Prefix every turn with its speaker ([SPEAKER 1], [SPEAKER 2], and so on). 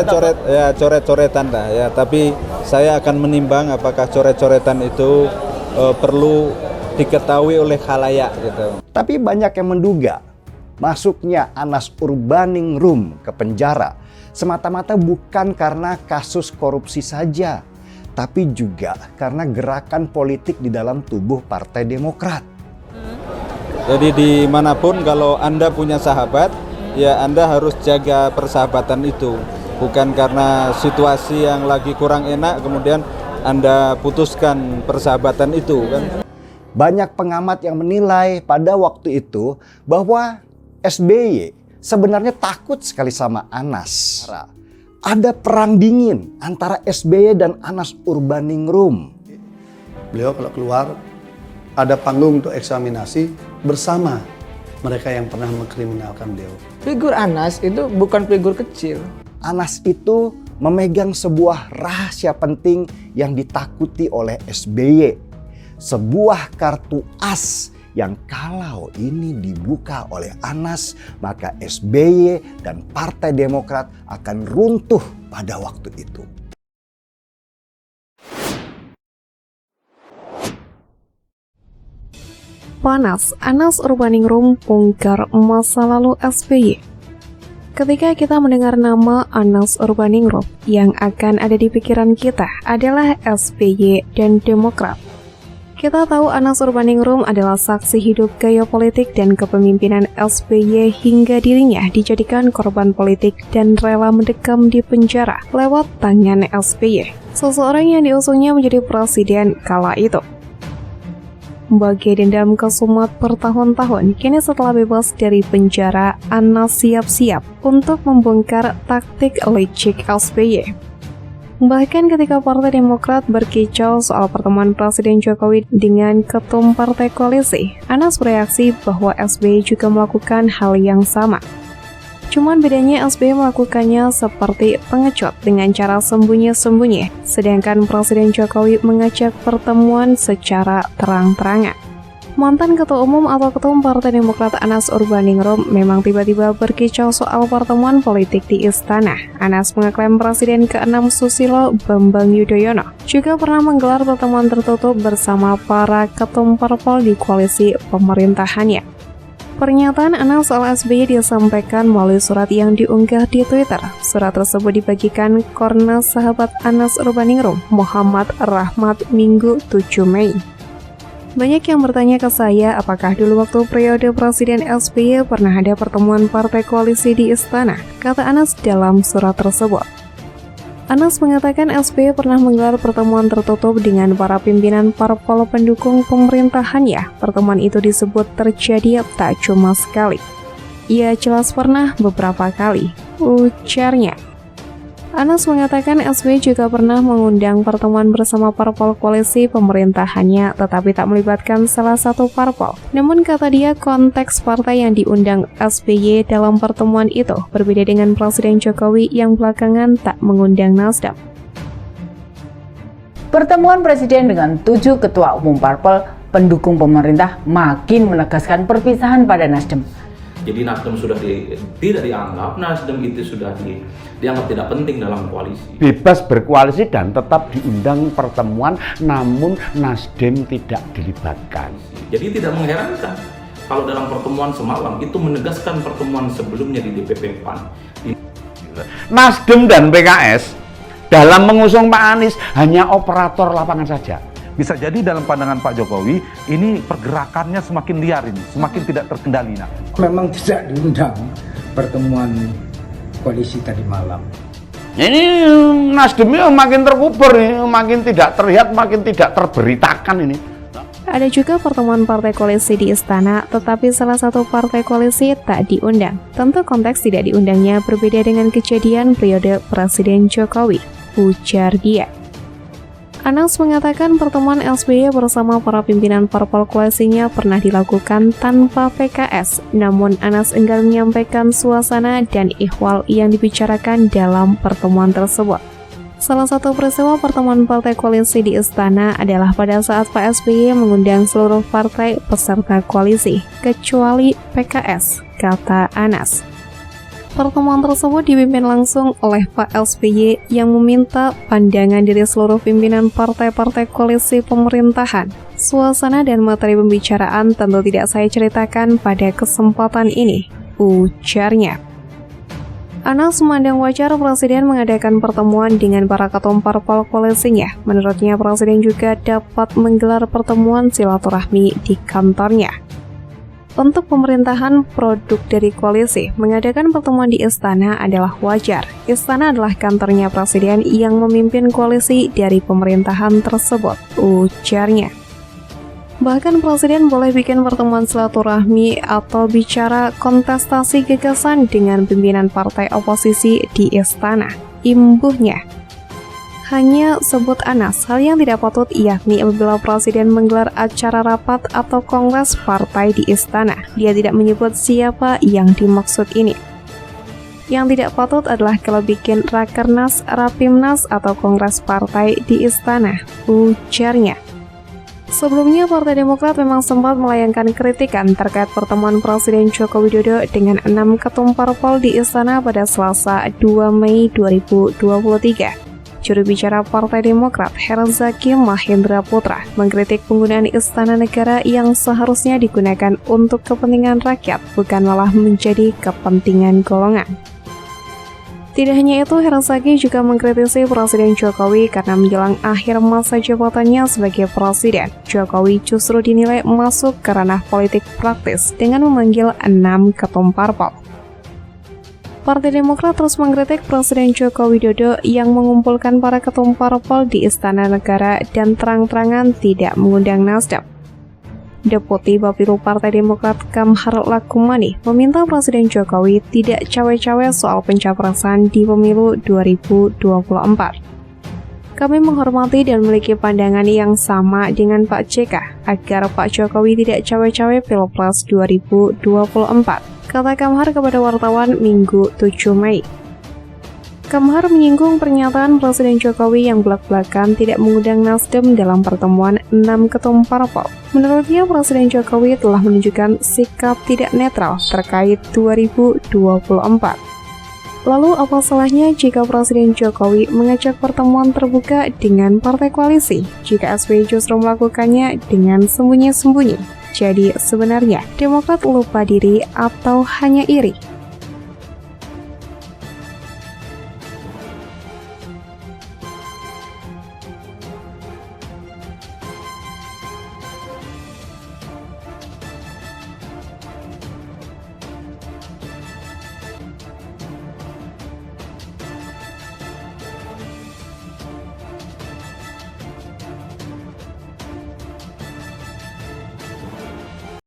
[SPEAKER 1] coret-coretan lah ya, tapi saya akan menimbang apakah coret-coretan itu perlu diketahui oleh khalayak gitu.
[SPEAKER 2] Tapi banyak yang menduga masuknya Anas Urbaningrum ke penjara semata-mata bukan karena kasus korupsi saja, tapi juga karena gerakan politik di dalam tubuh Partai Demokrat.
[SPEAKER 1] Jadi dimanapun kalau Anda punya sahabat, ya Anda harus jaga persahabatan itu. Bukan karena situasi yang lagi kurang enak kemudian Anda putuskan persahabatan itu kan.
[SPEAKER 2] Banyak pengamat yang menilai pada waktu itu bahwa SBY sebenarnya takut sekali sama Anas. Ada perang dingin antara SBY dan Anas Urbaningrum.
[SPEAKER 3] Beliau kalau keluar ada panggung untuk eksaminasi bersama mereka yang pernah mengkriminalkan beliau.
[SPEAKER 4] Figur Anas itu bukan figur kecil.
[SPEAKER 2] Anas itu memegang sebuah rahasia penting yang ditakuti oleh SBY. Sebuah kartu as yang kalau ini dibuka oleh Anas, maka SBY dan Partai Demokrat akan runtuh pada waktu itu.
[SPEAKER 5] Panas, Anas Urbaningrum bongkar masa lalu SBY. Ketika kita mendengar nama Anas Urbaningrum, yang akan ada di pikiran kita adalah SBY dan Demokrat. Kita tahu Anas Urbaningrum adalah saksi hidup gaya politik dan kepemimpinan SBY hingga dirinya dijadikan korban politik dan rela mendekam di penjara lewat tangan SBY, seseorang yang diusungnya menjadi presiden kala itu. Bagi dendam kesumat bertahun-tahun, kini setelah bebas dari penjara, Anas siap-siap untuk membongkar taktik licik SBY. Bahkan ketika Partai Demokrat berkicau soal pertemuan Presiden Jokowi dengan ketum partai koalisi, Anas bereaksi bahwa SBY juga melakukan hal yang sama. Cuman bedanya SBY melakukannya seperti pengecut dengan cara sembunyi-sembunyi, sedangkan Presiden Jokowi mengajak pertemuan secara terang-terangan. Mantan Ketua Umum atau Ketum Partai Demokrat Anas Urbaningrum memang tiba-tiba berkicau soal pertemuan politik di istana. Anas mengaklaim Presiden ke-6 Susilo Bambang Yudhoyono juga pernah menggelar pertemuan tertutup bersama para ketum parpol di koalisi pemerintahannya. Pernyataan Anas soal SBY disampaikan melalui surat yang diunggah di Twitter. Surat tersebut dibagikan Kornas sahabat Anas Urbaningrum, Muhammad Rahmat, Minggu 7 Mei. Banyak yang bertanya ke saya, apakah dulu waktu periode Presiden SBY pernah ada pertemuan partai koalisi di istana, kata Anas dalam surat tersebut. Anas mengatakan SBY pernah menggelar pertemuan tertutup dengan para pimpinan parpol pendukung pemerintahannya. Pertemuan itu disebut terjadi tak cuma sekali. Ia jelas pernah beberapa kali, ujarnya. Anas mengatakan SBY juga pernah mengundang pertemuan bersama parpol koalisi pemerintahannya, tetapi tak melibatkan salah satu parpol. Namun kata dia, konteks partai yang diundang SBY dalam pertemuan itu berbeda dengan Presiden Jokowi yang belakangan tak mengundang Nasdem.
[SPEAKER 6] Pertemuan Presiden dengan 7 ketua umum parpol pendukung pemerintah makin menegaskan perpisahan pada Nasdem.
[SPEAKER 7] Jadi Nasdem sudah tidak dianggap, Nasdem itu sudah dianggap tidak penting dalam koalisi.
[SPEAKER 8] Bebas berkoalisi dan tetap diundang pertemuan, namun Nasdem tidak dilibatkan.
[SPEAKER 7] Jadi tidak mengherankan kalau dalam pertemuan semalam itu menegaskan pertemuan sebelumnya di DPP PAN.
[SPEAKER 8] Nasdem dan PKS dalam mengusung Pak Anies hanya operator lapangan saja.
[SPEAKER 9] Bisa jadi dalam pandangan Pak Jokowi, ini pergerakannya semakin liar ini, semakin tidak terkendali.
[SPEAKER 10] Memang tidak diundang pertemuan koalisi tadi malam.
[SPEAKER 8] Ini Nasdemnya makin terkubur, makin tidak terlihat, makin tidak terberitakan ini.
[SPEAKER 5] Ada juga pertemuan partai koalisi di istana, tetapi salah satu partai koalisi tak diundang. Tentu konteks tidak diundangnya berbeda dengan kejadian periode Presiden Jokowi, ujar dia. Anas mengatakan pertemuan SBY bersama para pimpinan parpol koalisinya pernah dilakukan tanpa PKS, namun Anas enggan menyampaikan suasana dan ihwal yang dibicarakan dalam pertemuan tersebut. Salah satu peristiwa pertemuan partai koalisi di istana adalah pada saat Pak SBY mengundang seluruh partai peserta koalisi, kecuali PKS, kata Anas. Pertemuan tersebut dipimpin langsung oleh Pak SBY yang meminta pandangan dari seluruh pimpinan partai-partai koalisi pemerintahan. Suasana dan materi pembicaraan tentu tidak saya ceritakan pada kesempatan ini, ujarnya. Anas memandang wajar Presiden mengadakan pertemuan dengan para ketum parpol koalisinya. Menurutnya Presiden juga dapat menggelar pertemuan silaturahmi di kantornya. Untuk pemerintahan produk dari koalisi, mengadakan pertemuan di istana adalah wajar. Istana adalah kantornya Presiden yang memimpin koalisi dari pemerintahan tersebut, ujarnya. Bahkan Presiden boleh bikin pertemuan silaturahmi atau bicara kontestasi gagasan dengan pimpinan partai oposisi di istana, imbuhnya. Hanya sebut Anas, hal yang tidak patut yakni apabila Presiden menggelar acara rapat atau kongres partai di istana. Dia tidak menyebut siapa yang dimaksud ini. Yang tidak patut adalah kalau bikin rakernas, rapimnas, atau kongres partai di istana, ujarnya. Sebelumnya, Partai Demokrat memang sempat melayangkan kritikan terkait pertemuan Presiden Joko Widodo dengan 6 ketum parpol di istana pada Selasa 2 Mei 2023. Juru bicara Partai Demokrat, Herzaki Mahendra Putra, mengkritik penggunaan istana negara yang seharusnya digunakan untuk kepentingan rakyat, bukan malah menjadi kepentingan golongan. Tidak hanya itu, Herzaki juga mengkritisi Presiden Jokowi karena menjelang akhir masa jabatannya sebagai Presiden, Jokowi justru dinilai masuk ke ranah politik praktis dengan memanggil 6 ketum parpol. Partai Demokrat terus mengkritik Presiden Joko Widodo yang mengumpulkan para ketum parpol di Istana Negara dan terang-terangan tidak mengundang Nasdem. Deputi Bapilu Partai Demokrat Kamhar Lakumani meminta Presiden Jokowi tidak cawe-cawe soal pencapresan di pemilu 2024. Kami menghormati dan memiliki pandangan yang sama dengan Pak JK agar Pak Jokowi tidak cawe-cawe Pilpres 2024. Kata Kamhar kepada wartawan Minggu 7 Mei. Kamhar menyinggung pernyataan Presiden Jokowi yang belak-belakan tidak mengundang Nasdem dalam pertemuan 6 ketum parpol. Menurutnya, Presiden Jokowi telah menunjukkan sikap tidak netral terkait 2024. Lalu apa salahnya jika Presiden Jokowi mengajak pertemuan terbuka dengan partai koalisi jika SBY justru melakukannya dengan sembunyi-sembunyi? Jadi sebenarnya Demokrat lupa diri atau hanya iri?